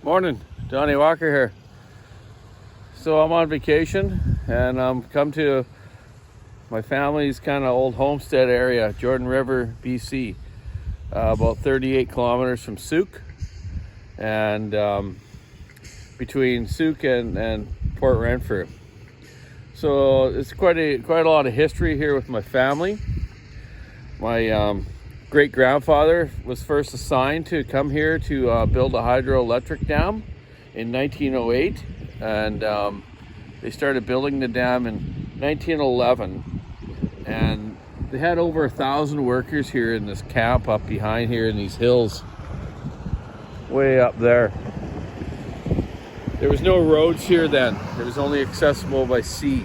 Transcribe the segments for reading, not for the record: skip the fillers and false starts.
Morning, Donny Walker here. So I'm on vacation and I'm come to my family's kind of old homestead area, Jordan River, BC, about 38 kilometers from Souk, and between Souk and Port Renfrew. So it's quite a lot of history here with my family. My great grandfather was first assigned to come here to build a hydroelectric dam in 1908, and they started building the dam in 1911, and they had over 1,000 workers here in this camp up behind here in these hills way up there. There was no roads here then. It was only accessible by sea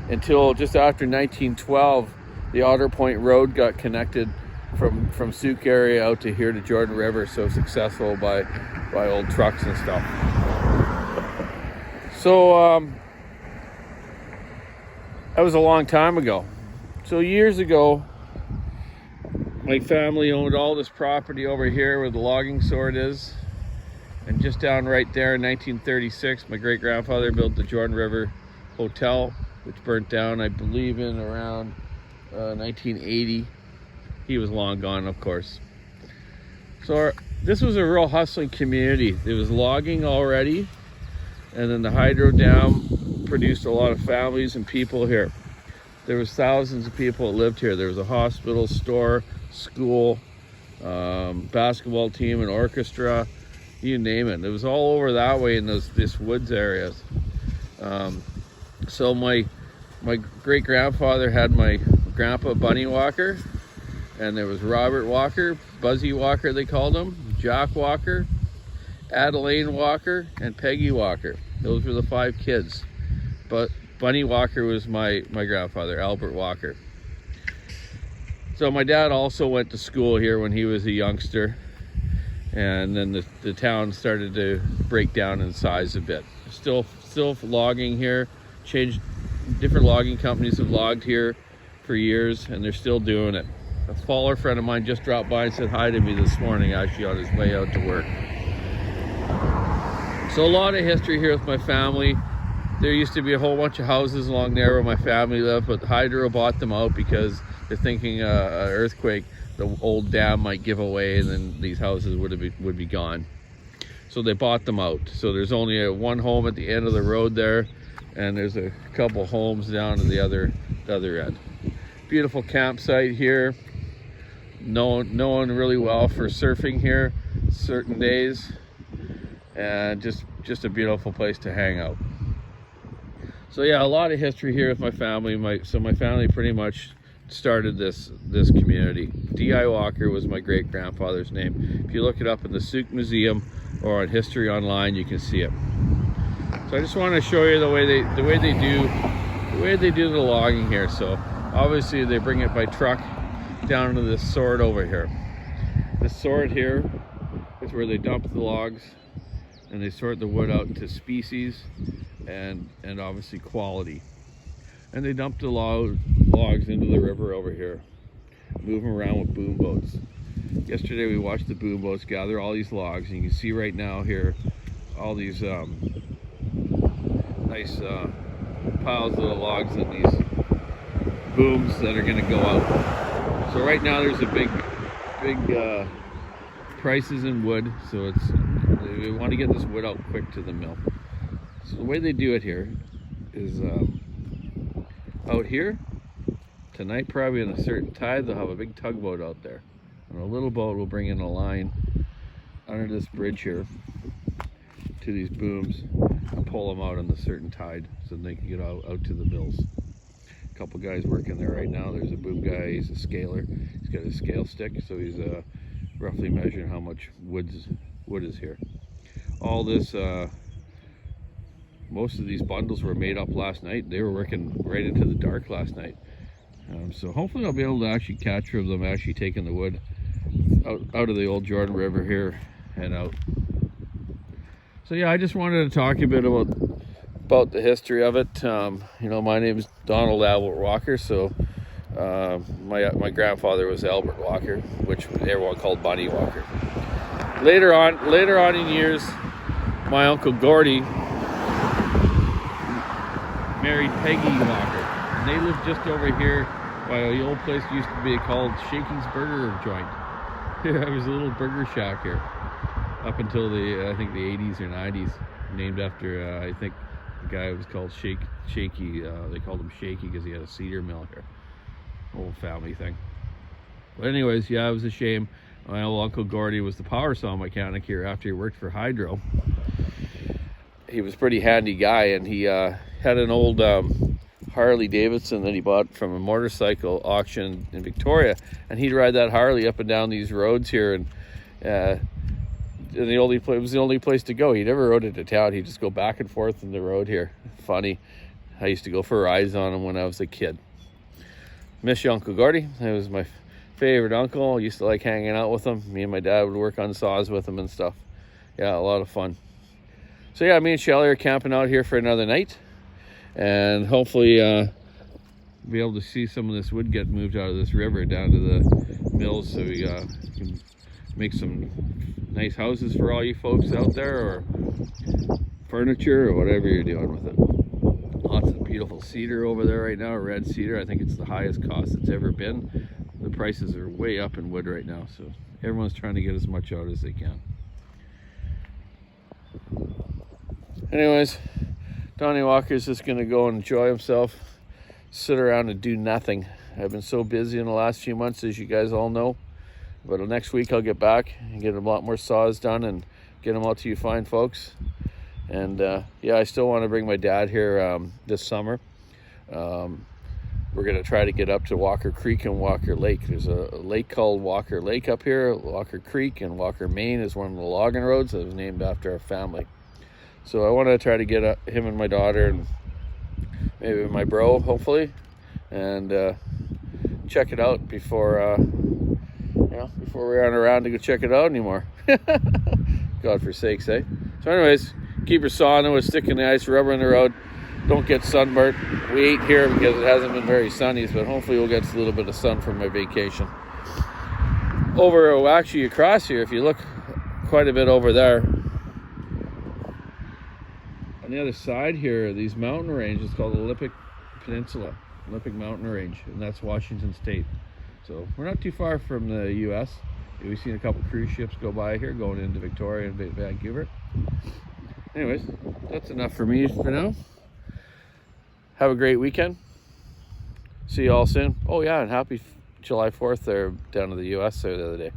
until just after 1912. The Otter Point Road got connected from Souk area out to here to Jordan River, so it's accessible by old trucks and stuff. So that was a long time ago. So years ago, my family owned all this property over here where the logging sword is, and just down right there in 1936, my great grandfather built the Jordan River Hotel, which burnt down, I believe, in around 1980. He was long gone, of course. So this was a real hustling community. There was logging already, and then the hydro dam produced a lot of families and people here. There was thousands of people that lived here. There was a hospital, store, school, basketball team, an orchestra, you name it. It was all over that way in this woods areas. So my great grandfather had my grandpa Bunny Walker, and there was Robert Walker, Buzzy Walker they called him, Jack Walker, Adeline Walker, and Peggy Walker. Those were the 5 kids. But Bunny Walker was my grandfather, Albert Walker. So my dad also went to school here when he was a youngster, and then the town started to break down in size a bit. Still logging here, changed. Different logging companies have logged here for years, and they're still doing it. A faller friend of mine just dropped by and said hi to me this morning, actually on his way out to work. So a lot of history here with my family. There used to be a whole bunch of houses along there where my family lived, but Hydro bought them out because they're thinking an earthquake, the old dam might give away, and then these houses would be gone. So they bought them out. So there's only one home at the end of the road there, and there's a couple homes down to the other end. Beautiful campsite here. Known really well for surfing here certain days, and just a beautiful place to hang out. So yeah, a lot of history here with my family. My family pretty much started this community. D.I. Walker was my great grandfather's name. If you look it up in the Souk Museum or on History Online, you can see it. So I just want to show you the way they do the logging here. So obviously they bring it by truck down to this sword over here. This sword here is where they dump the logs, and they sort the wood out into species and obviously quality. And they dump the logs into the river over here, move them around with boom boats. Yesterday we watched the boom boats gather all these logs, and you can see right now here all these nice piles of the logs in these booms that are going to go out. So right now there's a big prices in wood, so we want to get this wood out quick to the mill. So the way they do it here is out here tonight, probably in a certain tide, they'll have a big tugboat out there, and a little boat will bring in a line under this bridge here to these booms and pull them out on the certain tide so they can get out to the mills. A couple guys working there right now. There's a boom guy, he's a scaler. He's got a scale stick, so he's roughly measuring how much wood is here. All this, most of these bundles were made up last night. They were working right into the dark last night. So hopefully I'll be able to actually capture them actually taking the wood out of the old Jordan River here and out. So yeah, I just wanted to talk a bit about the history of it. My name is Donald Albert Walker, so my grandfather was Albert Walker, which everyone called Bunny Walker. Later on in years, my Uncle Gordy married Peggy Walker. And they lived just over here by the old place used to be called Shakey's Burger Joint. There was a little burger shack here up until I think the 80s or 90s, named after I think the guy was called Shaky. They called him Shaky because he had a cedar mill here. Old family thing. But anyways, yeah, it was a shame. My old Uncle Gordy was the power saw mechanic here after he worked for Hydro. He was a pretty handy guy, and he had an old Harley Davidson that he bought from a motorcycle auction in Victoria, and he'd ride that Harley up and down these roads here, and it was the only place to go. He never rode it to town. He'd just go back and forth in the road here. Funny. I used to go for rides on him when I was a kid. Miss you, Uncle Gordy. He was my favorite uncle. I used to like hanging out with him. Me and my dad would work on saws with him and stuff. Yeah, a lot of fun. So yeah, me and Shelly are camping out here for another night, and hopefully be able to see some of this wood get moved out of this river down to the mills, so we can make some nice houses for all you folks out there, or furniture, or whatever you're doing with it. Lots of beautiful cedar over there right now, red cedar. I think it's the highest cost it's ever been. The prices are way up in wood right now, so everyone's trying to get as much out as they can. Anyways, Donny Walker's just gonna go and enjoy himself, sit around and do nothing. I've been so busy in the last few months, as you guys all know. But next week I'll get back and get a lot more saws done and get them out to you fine folks. And yeah, I still want to bring my dad here this summer. We're going to try to get up to Walker Creek and Walker Lake. There's a lake called Walker Lake up here. Walker Creek and Walker, Maine is one of the logging roads that was named after our family. So I want to try to get him and my daughter and maybe my bro, hopefully, and check it out before we aren't around to go check it out anymore. God forsakes, eh? So anyways, keep your saw in it, stick in the ice, rubber in the road. Don't get sunburnt. We ate here because it hasn't been very sunny, but hopefully we'll get a little bit of sun from my vacation. Actually across here, if you look quite a bit over there, on the other side here, these mountain ranges called the Olympic Peninsula, Olympic Mountain Range, and that's Washington State. So we're not too far from the U.S. We've seen a couple cruise ships go by here going into Victoria and Vancouver. Anyways, that's enough for me for now. Have a great weekend. See you all soon. Oh yeah, and happy July 4th there down to the U.S. there the other day.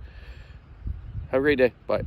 Have a great day. Bye.